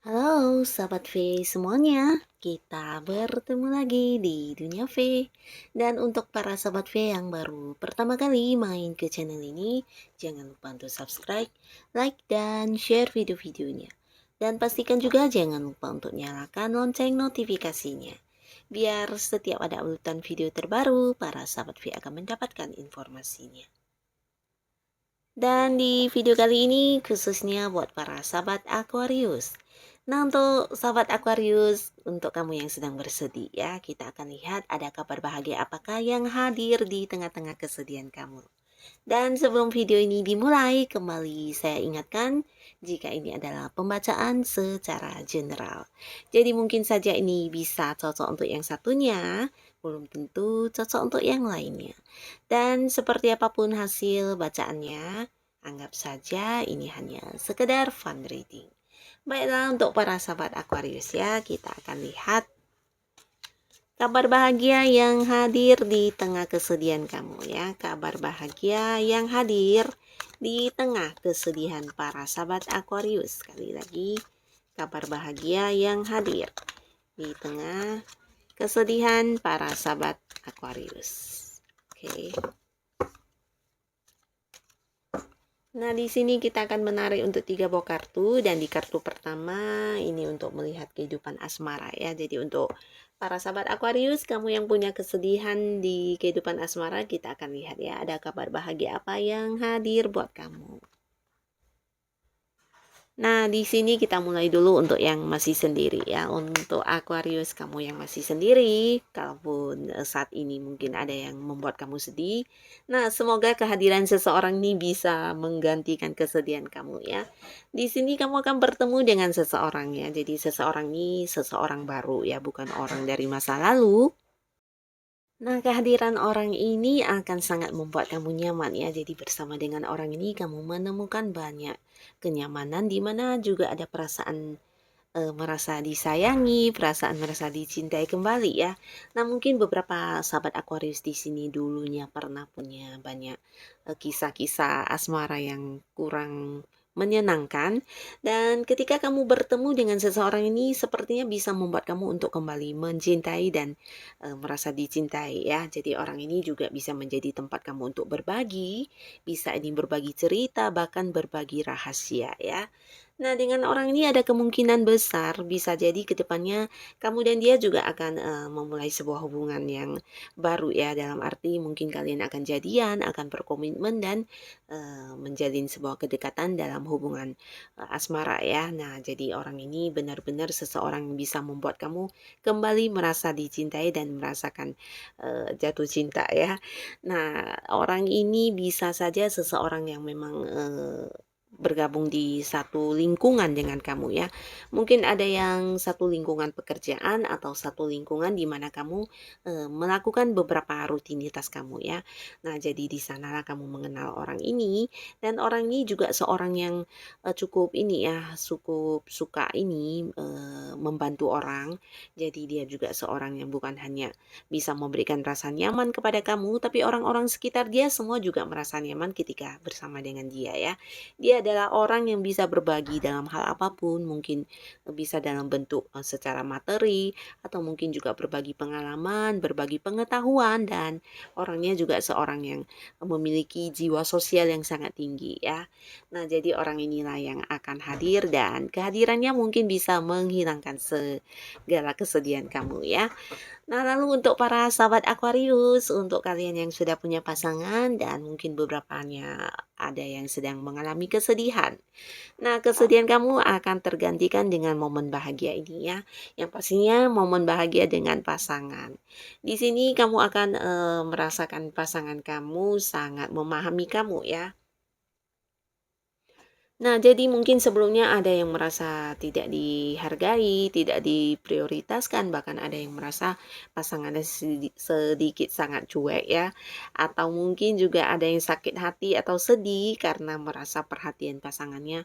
Halo Sahabat V semuanya, kita bertemu lagi di Dunia V. Dan untuk para Sahabat V yang baru pertama kali main ke channel ini, jangan lupa untuk subscribe, like, dan share video-videonya. Dan pastikan juga jangan lupa untuk nyalakan lonceng notifikasinya. Biar setiap ada urutan video terbaru, para Sahabat V akan mendapatkan informasinya. Dan di video kali ini khususnya buat para sahabat Aquarius. Nah, untuk sahabat Aquarius, untuk kamu yang sedang bersedih ya, kita akan lihat ada kabar bahagia apakah yang hadir di tengah-tengah kesedihan kamu. Dan sebelum video ini dimulai, kembali saya ingatkan jika ini adalah pembacaan secara general. Jadi mungkin saja ini bisa cocok untuk yang satunya, belum tentu cocok untuk yang lainnya. Dan seperti apapun hasil bacaannya, anggap saja ini hanya sekedar fun reading. Baiklah, untuk para sahabat Aquarius ya, kita akan lihat kabar bahagia yang hadir di tengah kesedihan kamu ya. Kabar bahagia yang hadir di tengah kesedihan para sahabat Aquarius. Sekali lagi, kabar bahagia yang hadir di tengah kesedihan para sahabat Aquarius. Oke. Nah, di sini kita akan menarik untuk 3 buah kartu, dan di kartu pertama ini untuk melihat kehidupan asmara ya. Jadi untuk para sahabat Aquarius, kamu yang punya kesedihan di kehidupan asmara, kita akan lihat ya, ada kabar bahagia apa yang hadir buat kamu. Nah, di sini kita mulai dulu untuk yang masih sendiri ya. Untuk Aquarius, kamu yang masih sendiri, kalaupun saat ini mungkin ada yang membuat kamu sedih. Nah, semoga kehadiran seseorang ini bisa menggantikan kesedihan kamu ya. Di sini kamu akan bertemu dengan seseorang ya. Jadi seseorang ini seseorang baru ya, bukan orang dari masa lalu. Nah, kehadiran orang ini akan sangat membuat kamu nyaman ya. Jadi bersama dengan orang ini kamu menemukan banyak kenyamanan, di mana juga ada perasaan merasa disayangi, perasaan merasa dicintai kembali ya. Nah, mungkin beberapa sahabat Aquarius di sini dulunya pernah punya banyak kisah-kisah asmara yang kurang menyenangkan, dan ketika kamu bertemu dengan seseorang ini sepertinya bisa membuat kamu untuk kembali mencintai dan merasa dicintai ya. Jadi orang ini juga bisa menjadi tempat kamu untuk berbagi, bisa ini berbagi cerita, bahkan berbagi rahasia ya. Nah, dengan orang ini ada kemungkinan besar bisa jadi ke depannya kamu dan dia juga akan memulai sebuah hubungan yang baru ya. Dalam arti mungkin kalian akan jadian, akan berkomitmen, dan menjalin sebuah kedekatan dalam hubungan asmara ya. Nah, jadi orang ini benar-benar seseorang yang bisa membuat kamu kembali merasa dicintai dan merasakan jatuh cinta ya. Nah, orang ini bisa saja seseorang yang memang bergabung di satu lingkungan dengan kamu ya. Mungkin ada yang satu lingkungan pekerjaan atau satu lingkungan di mana kamu melakukan beberapa rutinitas kamu ya. Nah, jadi di sanalah kamu mengenal orang ini, dan orang ini juga seorang yang cukup ini ya, cukup suka ini membantu orang. Jadi dia juga seorang yang bukan hanya bisa memberikan rasa nyaman kepada kamu, tapi orang-orang sekitar dia semua juga merasa nyaman ketika bersama dengan dia ya. Dia adalah orang yang bisa berbagi dalam hal apapun, mungkin bisa dalam bentuk secara materi, atau mungkin juga berbagi pengalaman, berbagi pengetahuan, dan orangnya juga seorang yang memiliki jiwa sosial yang sangat tinggi ya. Nah, jadi orang inilah yang akan hadir, dan kehadirannya mungkin bisa menghilangkan segala kesedihan kamu ya. Nah, lalu untuk para sahabat Aquarius, untuk kalian yang sudah punya pasangan dan mungkin beberapanya ada yang sedang mengalami kesedihan. Nah, kesedihan kamu akan tergantikan dengan momen bahagia ini ya. Yang pastinya momen bahagia dengan pasangan. Di sini kamu akan merasakan pasangan kamu sangat memahami kamu ya. Nah, jadi mungkin sebelumnya ada yang merasa tidak dihargai, tidak diprioritaskan, bahkan ada yang merasa pasangannya sedikit sangat cuek ya. Atau mungkin juga ada yang sakit hati atau sedih karena merasa perhatian pasangannya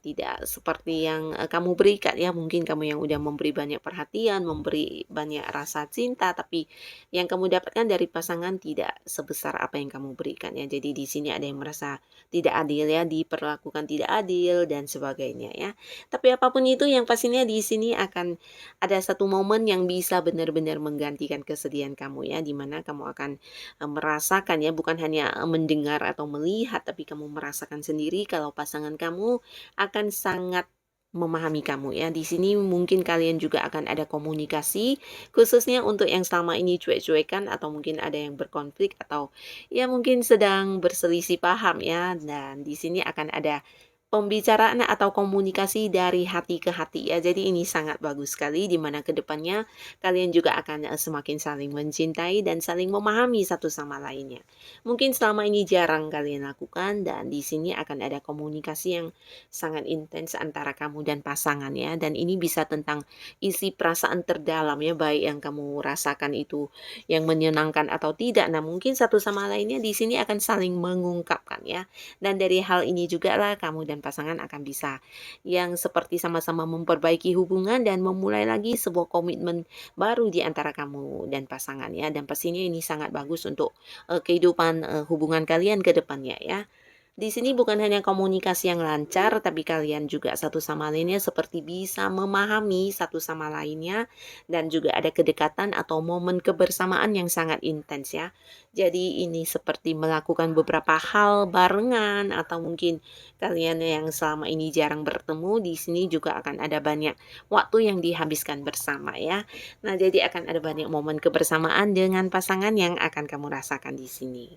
tidak seperti yang kamu berikan ya. Mungkin kamu yang udah memberi banyak perhatian, memberi banyak rasa cinta, tapi yang kamu dapatkan dari pasangan tidak sebesar apa yang kamu berikan ya. Jadi di sini ada yang merasa tidak adil ya, diperlakukan tidak adil dan sebagainya ya. Tapi apapun itu yang pastinya di sini akan ada satu momen yang bisa benar-benar menggantikan kesedihan kamu ya, di mana kamu akan merasakan ya, bukan hanya mendengar atau melihat, tapi kamu merasakan sendiri kalau pasangan kamu akan sangat memahami kamu ya. Di sini mungkin kalian juga akan ada komunikasi khususnya untuk yang selama ini cuek-cuekan atau mungkin ada yang berkonflik atau ya mungkin sedang berselisih paham ya, dan di sini akan ada pembicaraan atau komunikasi dari hati ke hati ya. Jadi ini sangat bagus sekali di mana ke depannya kalian juga akan semakin saling mencintai dan saling memahami satu sama lainnya. Mungkin selama ini jarang kalian lakukan dan di sini akan ada komunikasi yang sangat intens antara kamu dan pasangan ya. Dan ini bisa tentang isi perasaan terdalam ya, baik yang kamu rasakan itu yang menyenangkan atau tidak. Nah, mungkin satu sama lainnya di sini akan saling mengungkapkan ya. Dan dari hal ini juga lah kamu dan pasangan akan bisa yang seperti sama-sama memperbaiki hubungan dan memulai lagi sebuah komitmen baru di antara kamu dan pasangan ya. Dan pastinya ini sangat bagus untuk kehidupan hubungan kalian ke depannya ya. Di sini bukan hanya komunikasi yang lancar, tapi kalian juga satu sama lainnya seperti bisa memahami satu sama lainnya dan juga ada kedekatan atau momen kebersamaan yang sangat intens ya. Jadi ini seperti melakukan beberapa hal barengan atau mungkin kalian yang selama ini jarang bertemu, di sini juga akan ada banyak waktu yang dihabiskan bersama ya. Nah, jadi akan ada banyak momen kebersamaan dengan pasangan yang akan kamu rasakan di sini.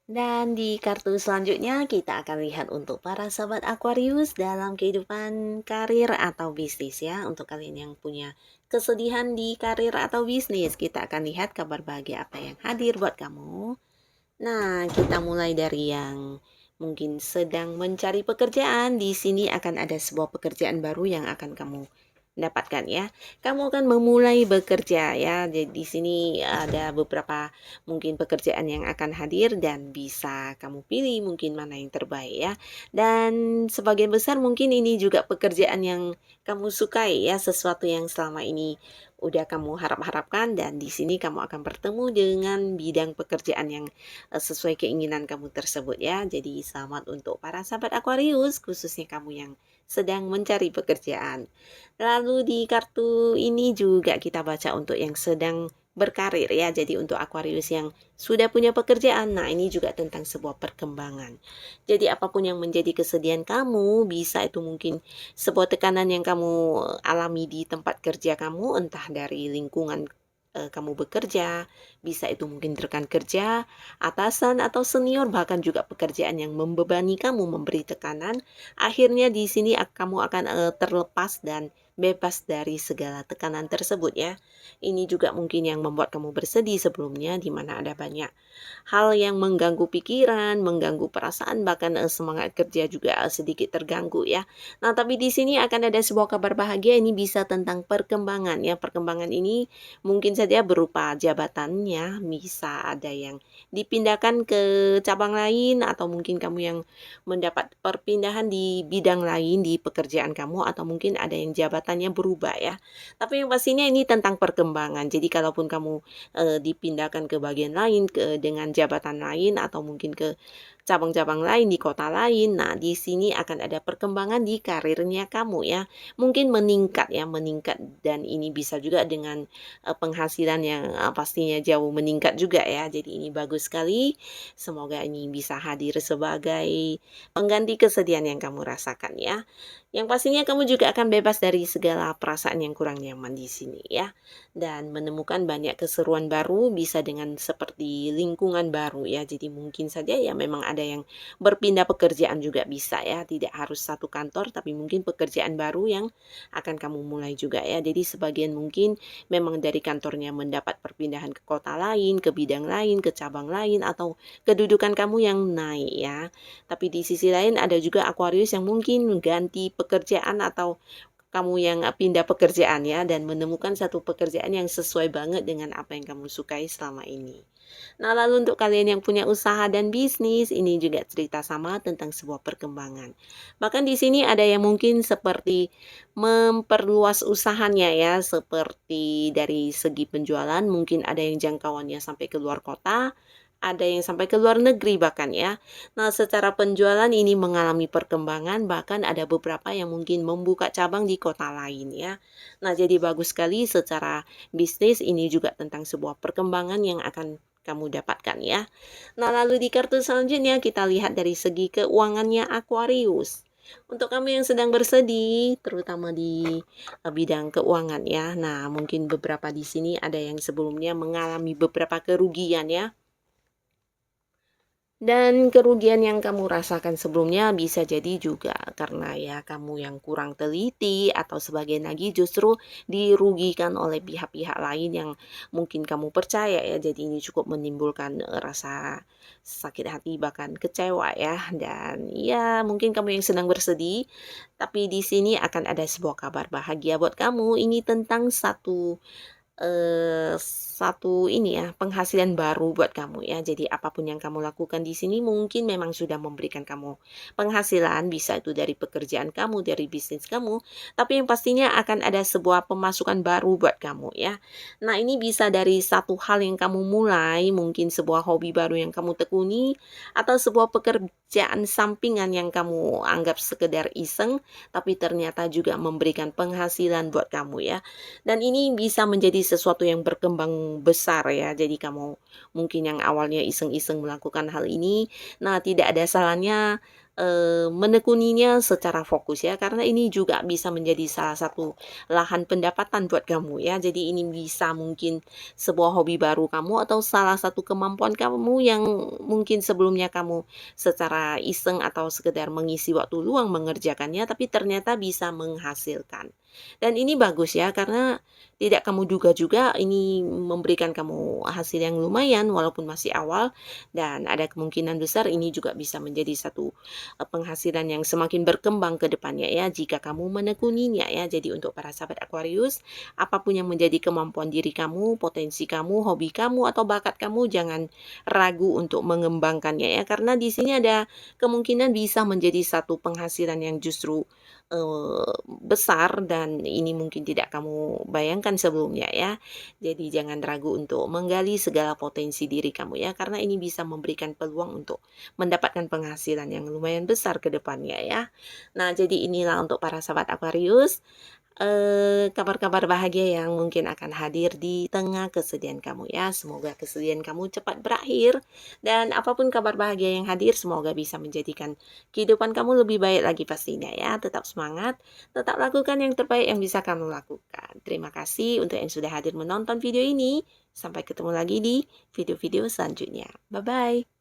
Dan di kartu selanjutnya kita akan lihat untuk para sahabat Aquarius dalam kehidupan karir atau bisnis ya. Untuk kalian yang punya kesedihan di karir atau bisnis, kita akan lihat kabar bahagia apa yang hadir buat kamu. Nah, kita mulai dari yang mungkin sedang mencari pekerjaan. Di sini akan ada sebuah pekerjaan baru yang akan kamu dapatkan ya. Kamu akan memulai bekerja ya. Jadi di sini ada beberapa mungkin pekerjaan yang akan hadir dan bisa kamu pilih mungkin mana yang terbaik ya. Dan sebagian besar mungkin ini juga pekerjaan yang kamu sukai ya, sesuatu yang selama ini udah kamu harap-harapkan dan di sini kamu akan bertemu dengan bidang pekerjaan yang sesuai keinginan kamu tersebut ya. Jadi selamat untuk para sahabat Aquarius, khususnya kamu yang sedang mencari pekerjaan. Lalu di kartu ini juga kita baca untuk yang sedang berkarir ya. Jadi untuk Aquarius yang sudah punya pekerjaan, nah ini juga tentang sebuah perkembangan. Jadi apapun yang menjadi kesedihan kamu, bisa itu mungkin sebuah tekanan yang kamu alami di tempat kerja kamu, entah dari lingkungan kamu bekerja, bisa itu mungkin rekan kerja, atasan atau senior, bahkan juga pekerjaan yang membebani kamu, memberi tekanan. Akhirnya di sini kamu akan terlepas dan bebas dari segala tekanan tersebut ya. Ini juga mungkin yang membuat kamu bersedih sebelumnya, di mana ada banyak hal yang mengganggu pikiran, mengganggu perasaan, bahkan semangat kerja juga sedikit terganggu ya. Nah, tapi di sini akan ada sebuah kabar bahagia, ini bisa tentang perkembangan ya. Perkembangan ini mungkin saja berupa jabatannya, bisa ada yang dipindahkan ke cabang lain atau mungkin kamu yang mendapat perpindahan di bidang lain di pekerjaan kamu atau mungkin ada yang jabatannya berubah ya. Tapi yang pastinya ini tentang perkembangan. Jadi kalaupun kamu dipindahkan ke bagian lain dengan jabatan lain atau mungkin ke cabang-cabang lain di kota lain. Nah, di sini akan ada perkembangan di karirnya kamu ya. Mungkin meningkat ya, meningkat dan ini bisa juga dengan penghasilan yang pastinya jauh meningkat juga ya. Jadi ini bagus sekali. Semoga ini bisa hadir sebagai pengganti kesedihan yang kamu rasakan ya. Yang pastinya kamu juga akan bebas dari segala perasaan yang kurang nyaman di sini ya. Dan menemukan banyak keseruan baru bisa dengan seperti lingkungan baru ya. Jadi mungkin saja ya memang ada yang berpindah pekerjaan juga bisa ya. Tidak harus satu kantor tapi mungkin pekerjaan baru yang akan kamu mulai juga ya. Jadi sebagian mungkin memang dari kantornya mendapat perpindahan ke kota lain, ke bidang lain, ke cabang lain, atau kedudukan kamu yang naik ya. Tapi di sisi lain ada juga Aquarius yang mungkin ganti pekerjaan atau kamu yang pindah pekerjaan ya dan menemukan satu pekerjaan yang sesuai banget dengan apa yang kamu sukai selama ini. Nah, lalu untuk kalian yang punya usaha dan bisnis, ini juga cerita sama tentang sebuah perkembangan. Bahkan di sini ada yang mungkin seperti memperluas usahanya ya, seperti dari segi penjualan, mungkin ada yang jangkauannya sampai ke luar kota, ada yang sampai ke luar negeri bahkan ya. Nah, secara penjualan ini mengalami perkembangan, bahkan ada beberapa yang mungkin membuka cabang di kota lain ya. Nah, jadi bagus sekali secara bisnis ini juga tentang sebuah perkembangan yang akan kamu dapatkan ya. Nah, lalu di kartu selanjutnya kita lihat dari segi keuangannya Aquarius. Untuk kamu yang sedang bersedih, terutama di bidang keuangan ya. Nah, mungkin beberapa di sini ada yang sebelumnya mengalami beberapa kerugian ya. Dan kerugian yang kamu rasakan sebelumnya bisa jadi juga karena ya kamu yang kurang teliti atau sebagian lagi justru dirugikan oleh pihak-pihak lain yang mungkin kamu percaya ya. Jadi ini cukup menimbulkan rasa sakit hati bahkan kecewa ya. Dan ya mungkin kamu yang sedang bersedih, tapi di sini akan ada sebuah kabar bahagia buat kamu. Ini tentang satu ini ya, penghasilan baru buat kamu ya. Jadi apapun yang kamu lakukan di sini mungkin memang sudah memberikan kamu penghasilan, bisa itu dari pekerjaan kamu, dari bisnis kamu, tapi yang pastinya akan ada sebuah pemasukan baru buat kamu ya. Nah, ini bisa dari satu hal yang kamu mulai, mungkin sebuah hobi baru yang kamu tekuni, atau sebuah pekerjaan sampingan yang kamu anggap sekedar iseng, tapi ternyata juga memberikan penghasilan buat kamu ya. Dan ini bisa menjadi sesuatu yang berkembang besar ya. Jadi kamu mungkin yang awalnya iseng-iseng melakukan hal ini, nah tidak ada salahnya menekuninya secara fokus ya, karena ini juga bisa menjadi salah satu lahan pendapatan buat kamu ya. Jadi ini bisa mungkin sebuah hobi baru kamu atau salah satu kemampuan kamu yang mungkin sebelumnya kamu secara iseng atau sekedar mengisi waktu luang mengerjakannya, tapi ternyata bisa menghasilkan. Dan ini bagus ya, karena tidak kamu duga juga ini memberikan kamu hasil yang lumayan walaupun masih awal, dan ada kemungkinan besar ini juga bisa menjadi satu penghasilan yang semakin berkembang ke depannya ya jika kamu menekuninya ya. Jadi untuk para sahabat Aquarius, apapun yang menjadi kemampuan diri kamu, potensi kamu, hobi kamu atau bakat kamu, jangan ragu untuk mengembangkannya ya, karena di sini ada kemungkinan bisa menjadi satu penghasilan yang justru besar dan ini mungkin tidak kamu bayangkan sebelumnya ya. Jadi jangan ragu untuk menggali segala potensi diri kamu ya, karena ini bisa memberikan peluang untuk mendapatkan penghasilan yang lumayan besar ke depannya ya. Nah, jadi inilah untuk para sahabat Aquarius, kabar-kabar bahagia yang mungkin akan hadir di tengah kesedihan kamu ya. Semoga kesedihan kamu cepat berakhir dan apapun kabar bahagia yang hadir semoga bisa menjadikan kehidupan kamu lebih baik lagi pastinya ya. Tetap semangat, tetap lakukan yang terbaik yang bisa kamu lakukan. Terima kasih untuk yang sudah hadir menonton video ini. Sampai ketemu lagi di video-video selanjutnya. Bye-bye.